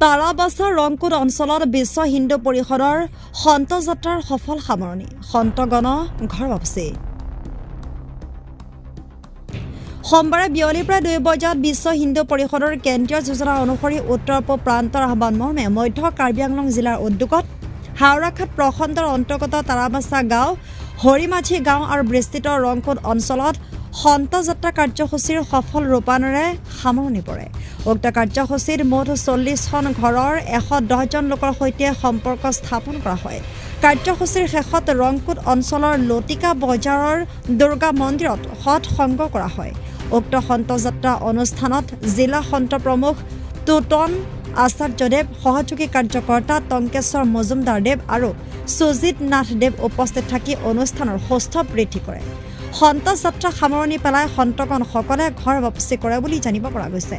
তাৰাবাছা ৰংকুট অঞ্চলত বিশ্ব হিন্দু পৰিষদৰ সন্ত যাত্ৰাৰ সফল সামৰণি সন্তগণ ঘৰ বাপচি সোমবাৰে বিয়লিৰ পৰা 2 বজাত বিশ্ব হিন্দু পৰিষদৰ কেন্দ্ৰীয় যোজনা অনুসৰি উত্তৰ পূব প্ৰান্তৰ আহ্বান মৰ্মে মধ্য কাৰ্বি আংলং জিলাৰ উদ্যোগত হাওৰাঘাট প্ৰখণ্ডৰ অন্তৰ্গত তাৰাবাছা গাঁও হৰিমাঝি গাঁও আৰু বিস্তৃত ৰংকুট অঞ্চলত সন্ত যাত্ৰা কাৰ্যসূচীৰ সফল ৰূপায়ণেৰে সামৰণি পৰে উক্ত কাৰ্যসূচীত মুঠ 40খন ঘৰৰ 110 জন লোকৰ সৈতে সম্পৰ্ক স্থাপন কৰা হয় কাৰ্যসূচীৰ শেষত ৰংকুট অঞ্চলৰ লতিকা বজাৰৰ দুৰ্গা মন্দিৰত সৎ সংগ কৰা হয় উক্ত সন্ত যাত্ৰা অনুষ্ঠানত জিলা সন্ত প্ৰমুখ তুতন আচাৰ্যদেৱ সহযোগী কাৰ্যকৰ্তা টংকেশ্বৰ মজুমদাৰ দেৱ আৰু সুজিত নাথ দেৱ উপস্থিত থাকি অনুষ্ঠানৰ সুস্থ বৃদ্ধি কৰে সন্ত যাত্ৰা সামৰণি পেলাই সন্তগণসকলে ঘৰ বাপচি কৰে বুলি জানিব পৰা গৈছে